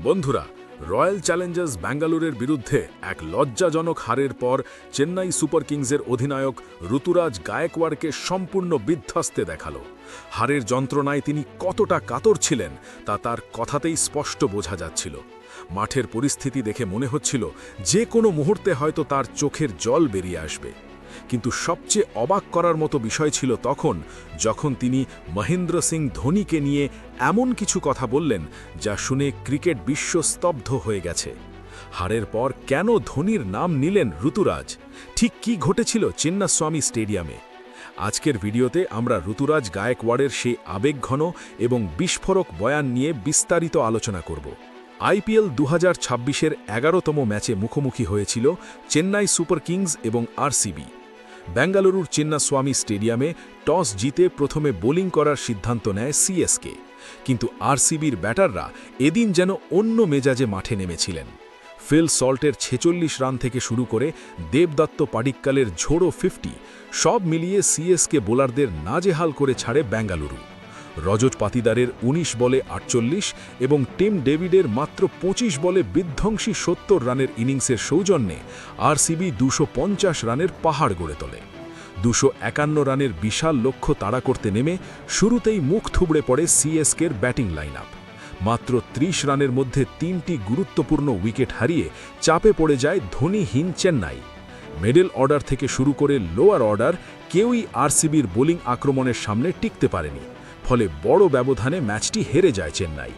বন্ধুরা, royal Challengers ব্যাঙ্গালোরের বিরুদ্ধে এক লজ্জাজনক হারের পর চেন্নাই সুপার কিংসের অধিনায়ক ঋতুরাজ গায়কোয়াড়কে সম্পূর্ণ বিধ্বস্তে দেখালো। হারের যন্ত্রণায় তিনি কতটা কাতর ছিলেন তা তার কথাতেই স্পষ্ট বোঝা যাচ্ছিল। মাঠের পরিস্থিতি দেখে মনে হচ্ছিল যে কোনো মুহূর্তে হয়তো তার চোখের জল বেরিয়ে আসবে। কিন্তু সবচেয়ে অবাক করার মতো বিষয় ছিল যখন তিনি মহেন্দ্র সিং ধোনিকে নিয়ে এমন কিছু কথা বললেন যা শুনে ক্রিকেট বিশ্ব স্তব্ধ হয়ে গেছে। হারের পর কেন ধোনির নাম নিলেন ঋতুরাজ? ঠিক কি ঘটেছিল চিন্নাস্বামী স্টেডিয়ামে? আজকের ভিডিওতে আমরা ঋতুরাজ গায়কোয়াড়ের সেই আবেগঘন এবং বিস্ফোরক বয়ান নিয়ে বিস্তারিত আলোচনা করব। আইপিএল 2026-এর 11তম ম্যাচে মুখোমুখি হয়েছিল চেন্নাই সুপার কিংস এবং আরসিবি। বেঙ্গালুরুর চিন্নাস্বামী স্টেডিয়ামে টস জিতে প্রথমে বোলিং করার সিদ্ধান্ত নেয় সিএসকে, কিন্তু আরসিবির ব্যাটাররা এদিন যেন অন্য মেজাজে মাঠে নেমেছিলেন। ফিল সল্টের 46 রান থেকে শুরু করে দেবদত্ত পাডিক্কালের ঝোড়ো 50, সব মিলিয়ে সিএসকে বোলারদের নাজেহাল করে ছাড়ে বেঙ্গালুরু। রজত পাতিদারের 19 বলে 48 এবং টিম ডেভিডের মাত্র 25 বলে বিধ্বংসী 70 রানের ইনিংসের সৌজন্যে আরসিবি 250 রানের পাহাড় গড়ে তোলে। 251 রানের বিশাল লক্ষ্য তাড়া করতে নেমে শুরুতেই মুখ থুবড়ে পড়ে সিএসকের ব্যাটিং লাইন আপ। মাত্র 30 রানের মধ্যে 3টি গুরুত্বপূর্ণ উইকেট হারিয়ে চাপে পড়ে যায় ধোনিহীন চেন্নাই। মিডল অর্ডার থেকে শুরু করে লোয়ার অর্ডার কেউই আরসিবির বোলিং আক্রমণের সামনে টিকতে পারেনি, ফলে বড় ব্যবধানে ম্যাচটি হেরে যায় চেন্নাই।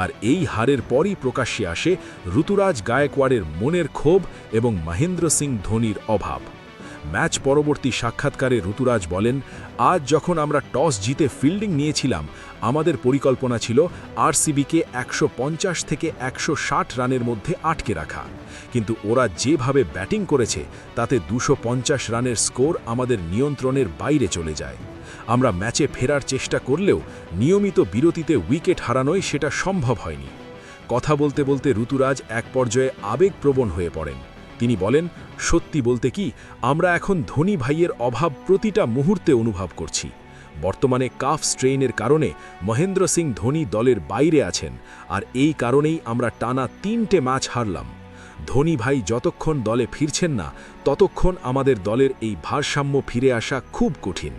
আর এই হারের পরই প্রকাশ্যে আসে ঋতুরাজ গায়কোয়াড়ের মনের ক্ষোভ এবং মহেন্দ্র সিং ধোনির অভাব। ম্যাচ পরবর্তী সাক্ষাৎকারে ঋতুরাজ বলেন, আজ যখন আমরা টস জিতে ফিল্ডিং নিয়েছিলাম, আমাদের পরিকল্পনা ছিল আরসিবিকে 150 থেকে 160 রানের মধ্যে আটকে রাখা, কিন্তু ওরা যেভাবে ব্যাটিং করেছে তাতে 250 রানের স্কোর আমাদের নিয়ন্ত্রণের বাইরে চলে যায়। আমরা ম্যাচে ফেরার চেষ্টা করলেও নিয়মিত বিরতিতে উইকেট হারানোয় সেটা সম্ভব হয়নি। কথা বলতে বলতে ঋতুরাজ এক পর্যায়ে আবেগপ্রবণ হয়ে পড়েন। তিনি বলেন, সত্যি বলতে কি, আমরা এখন ধোনি ভাইয়ের অভাব প্রতিটা মুহূর্তে অনুভব করছি। বর্তমানে কাফ স্ট্রেইনের কারণে মহেন্দ্র সিং ধোনি দলের বাইরে আছেন, আর এই কারণেই আমরা টানা 3টে ম্যাচ হারলাম। ধোনি ভাই যতক্ষণ দলে ফিরছেন না ততক্ষণ আমাদের দলের এই ভারসাম্য ফিরে আসা খুব কঠিন।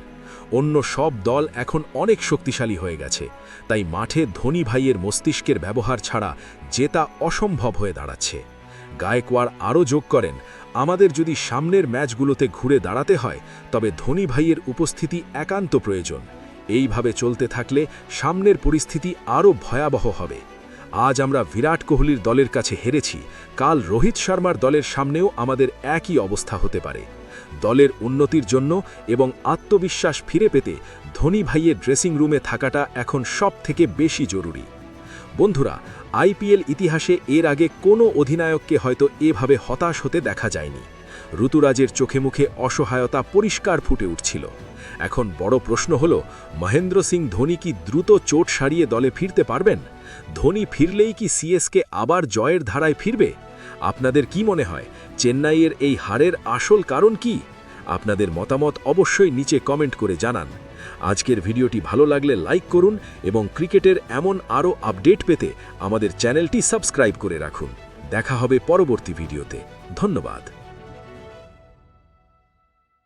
অন্য সব দল এখন অনেক শক্তিশালী হয়ে গেছে, তাই মাঠে ধোনি ভাইয়ের মস্তিষ্কের ব্যবহার ছাড়া জেতা অসম্ভব হয়ে দাঁড়াচ্ছে। গায়কোয়াড় আরও যোগ করেন, আমাদের যদি সামনের ম্যাচগুলোতে ঘুরে দাঁড়াতে হয় তবে ধোনি ভাইয়ের উপস্থিতি একান্ত প্রয়োজন। এইভাবে চলতে থাকলে সামনের পরিস্থিতি আরও ভয়াবহ হবে। আজ আমরা বিরাট কোহলির দলের কাছে হেরেছি, কাল রোহিত শর্মার দলের সামনেও আমাদের একই অবস্থা হতে পারে। দলের উন্নতির জন্য এবং আত্মবিশ্বাস ফিরে পেতে ধোনি ভাইয়ের ড্রেসিং রুমে থাকাটা এখন সবথেকে বেশি জরুরি। বন্ধুরা, আইপিএল ইতিহাসে এর আগে কোনো অধিনায়ককে হয়তো এভাবে হতাশ হতে দেখা যায়নি। ঋতুরাজের চোখে মুখে অসহায়তা পরিষ্কার ফুটে উঠছিল। এখন বড় প্রশ্ন হল, মহেন্দ্র সিং ধোনি কি দ্রুত চোট সারিয়ে দলে ফিরতে পারবেন? ধোনি ফিরলেই কি সিএসকে আবার জয়ের ধারায় ফিরবে? আপনাদের কি মনে হয়, চেন্নাইয়ের এই হারের আসল কারণ কি? আপনাদের মতামত অবশ্যই নিচে কমেন্ট করে জানান। আজকের ভিডিওটি ভালো লাগলে লাইক করুন এবং ক্রিকেটের এমন আরও আপডেট পেতে আমাদের চ্যানেলটি সাবস্ক্রাইব করে রাখুন। দেখা হবে পরবর্তী ভিডিওতে। ধন্যবাদ।